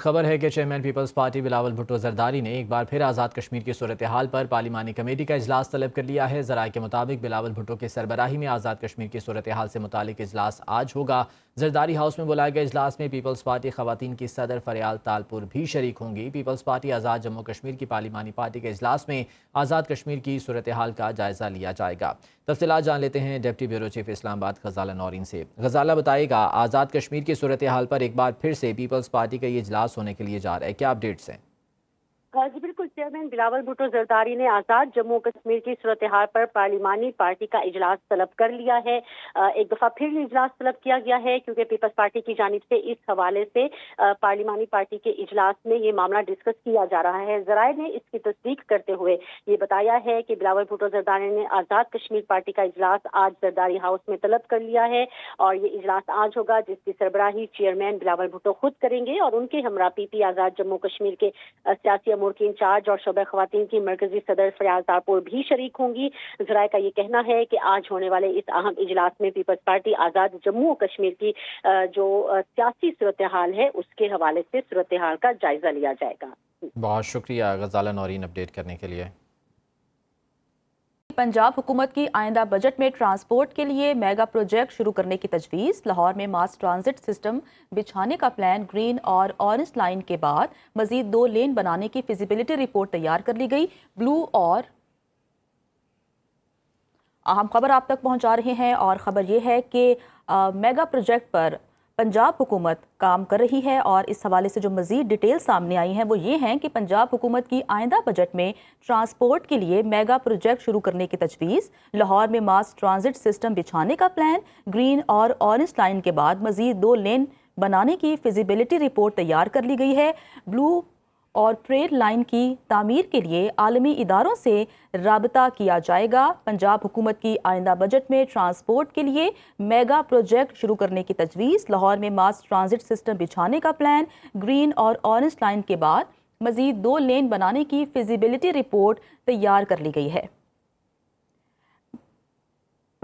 खबर है कि चेयरमैन पीपल्स पार्टी बिलावल भुट्टो जरदारी ने एक बार फिर आज़ाद कश्मीर की सूरत हाल पर पार्लिमानी कमेटी का इजलास तलब कर लिया है। ज़राए के मुताबिक बिलावल भुट्टो की सरबराही में आज़ाद कश्मीर की सूरत हाल से मुतालिक इजलास आज होगा। जरदारी हाउस में बुलाए गए इजलास में पीपल्स पार्टी खवातीन की सदर फरियाल तालपुर भी शरीक होंगी। पीपल्स पार्टी आज़ाद जम्मू कश्मीर की पार्लिमानी पार्टी के इजलास में आज़ाद कश्मीर की सूरत हाल का जायज़ा लिया जाएगा। तफसीलात जान लेते हैं डिप्टी ब्यूरो चीफ इस्लामाबाद गजाला नौरीन से। गजाला बताएगा, आज़ाद कश्मीर की सूरत हाल पर एक बार फिर से पीपल्स पार्टी का ये इजलास होने के लिए जा रहा है, क्या अपडेट्स हैं? जी बिल्कुल, चेयरमैन बिलावल भुट्टो जरदारी ने आज़ाद जम्मू कश्मीर की सूरत हाल पर पार्लिमानी पार्टी का इजलास तलब कर लिया है। एक दफ़ा फिर इजलास तलब किया गया है क्योंकि पीपल्स पार्टी की जानिब से इस हवाले से पार्लिमानी पार्टी के इजलास में ये मामला डिस्कस किया जा रहा है। ज़राए ने इसकी तस्दीक करते हुए ये बताया है कि बिलावल भुट्टो जरदारी ने आज़ाद कश्मीर पार्टी का इजलास आज जरदारी हाउस में तलब कर लिया है और ये इजलास आज होगा जिसकी सरबराही चेयरमैन बिलावल भुट्टो खुद करेंगे और उनके हमरा पीपी आज़ाद जम्मू कश्मीर के सियासी अमूर की इंचार्ज और शोबे खवातीन की मरकजी सदर फरियाल तालपुर भी शरीक होंगी। ज़राए का ये कहना है कि आज होने वाले इस अहम इजलास में पीपल्स पार्टी आज़ाद जम्मू कश्मीर की जो सियासी सूरत हाल है उसके हवाले से सूरत हाल का जायजा लिया जाएगा। बहुत शुक्रिया गजाला नौरीन अपडेट करने के लिए। पंजाब हुकूमत की आइंदा बजट में ट्रांसपोर्ट के लिए मेगा प्रोजेक्ट शुरू करने की तजवीज़। लाहौर में मास ट्रांजिट सिस्टम बिछाने का प्लान, ग्रीन और ऑरेंज लाइन के बाद मजीद 2 लेन बनाने की फिजिबिलिटी रिपोर्ट तैयार कर ली गई। ब्लू और अहम खबर आप तक पहुंचा रहे हैं और ख़बर यह है कि मेगा प्रोजेक्ट पर पंजाब हुकूमत काम कर रही है और इस हवाले से जो मज़ीद डिटेल सामने आई हैं वो ये हैं कि पंजाब हुकूमत की आइंदा बजट में ट्रांसपोर्ट के लिए मेगा प्रोजेक्ट शुरू करने की तजवीज़। लाहौर में मास ट्रांजिट सिस्टम बिछाने का प्लान, ग्रीन और ऑरेंज लाइन के बाद मज़ीद 2 लेन बनाने की फिजिबिलिटी रिपोर्ट तैयार कर ली गई है। ब्लू और ट्रेड लाइन की तामीर के लिए आलमी इदारों से राबता किया जाएगा। पंजाब हुकूमत की आइंदा बजट में ट्रांसपोर्ट के लिए मेगा प्रोजेक्ट शुरू करने की तजवीज़। लाहौर में मास ट्रांजिट सिस्टम बिछाने का प्लान, ग्रीन और ऑरेंज लाइन के बाद मज़ीद 2 लेन बनाने की फिजिबिलिटी रिपोर्ट तैयार कर ली गई है।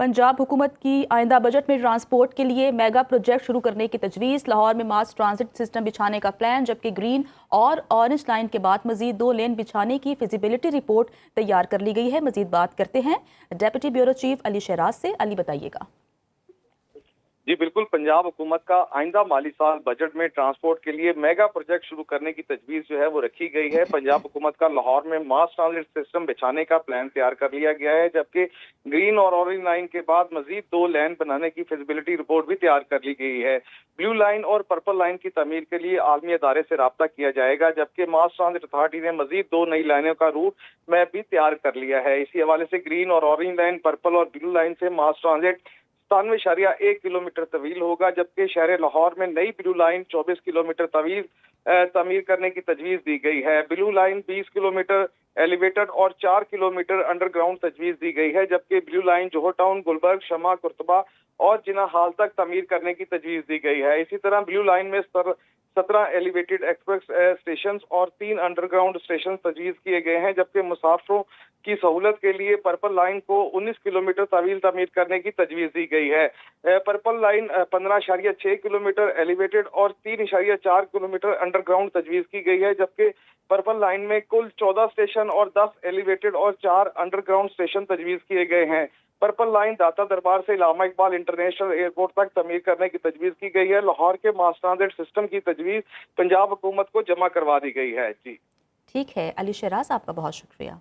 पंजाब हुकूमत की आइंदा बजट में ट्रांसपोर्ट के लिए मेगा प्रोजेक्ट शुरू करने की तजवीज़। लाहौर में मास ट्रांजिट सिस्टम बिछाने का प्लान, जबकि ग्रीन और ऑरेंज लाइन के बाद मजीद 2 लेन बिछाने की फिजिबिलिटी रिपोर्ट तैयार कर ली गई है। मजीद बात करते हैं deputy bureau chief Ali Shahraj से। अली, बताइएगा। जी बिल्कुल, पंजाब हुकूमत का आइंदा माली साल बजट में ट्रांसपोर्ट के लिए मेगा प्रोजेक्ट शुरू करने की तजवीज़ जो है वो रखी गई है। पंजाब हुकूमत का लाहौर में मास ट्रांजिट सिस्टम बिछाने का प्लान तैयार कर लिया गया है, जबकि ग्रीन और ऑरेंज लाइन के बाद मजीद 2 लेन बनाने की फिजिबिलिटी रिपोर्ट भी तैयार कर ली गई है। ब्लू लाइन और पर्पल लाइन की तमीर के लिए आलमी अदारे से रब्ता किया जाएगा, जबकि मास ट्रांजिट अथॉरिटी ने मजीद 2 नई लाइनों का रूट मैप भी तैयार कर लिया है। इसी हवाले से ग्रीन और ऑरेंज लाइन, पर्पल और ब्लू लाइन से मास ट्रांजिट 97.1 किलोमीटर तवील होगा, जबकि शहर लाहौर में नई ब्लू लाइन 24 किलोमीटर तवील तमीर करने की तजवीज़ दी गई है। ब्लू लाइन 20 किलोमीटर एलिवेटेड और 4 किलोमीटर अंडरग्राउंड तजवीज़ दी गई है, जबकि ब्लू लाइन जोहर टाउन, गुलबर्ग, शमा, कुर्तबा और जिना हाल तक तमीर करने की तजवीज़ दी गई है। इसी तरह ब्लू लाइन में 17 एलिवेटेड एक्सप्रेस स्टेशन और 3 अंडरग्राउंड स्टेशन तजवीज़ किए गए हैं, जबकि मुसाफिरों की सहूलत के लिए पर्पल लाइन को 19 किलोमीटर तवील तमीर करने की तजवीज़ दी गई है। पर्पल लाइन 15.6 किलोमीटर एलिवेटेड और 3.4 किलोमीटर अंडरग्राउंड तजवीज़ की गई है, जबकि पर्पल लाइन में कुल 14 स्टेशन और 10 एलिवेटेड और 4 अंडरग्राउंड स्टेशन तजवीज़ किए गए हैं। पर्पल लाइन दाता दरबार से इलामा इकबाल इंटरनेशनल एयरपोर्ट तक तमीर करने की तजवीज़ की गई है। लाहौर के मास ट्रांजिट सिस्टम की तजवीज़ पंजाब हुकूमत को जमा करवा दी गई है। जी ठीक है अली शहराज, आपका बहुत शुक्रिया।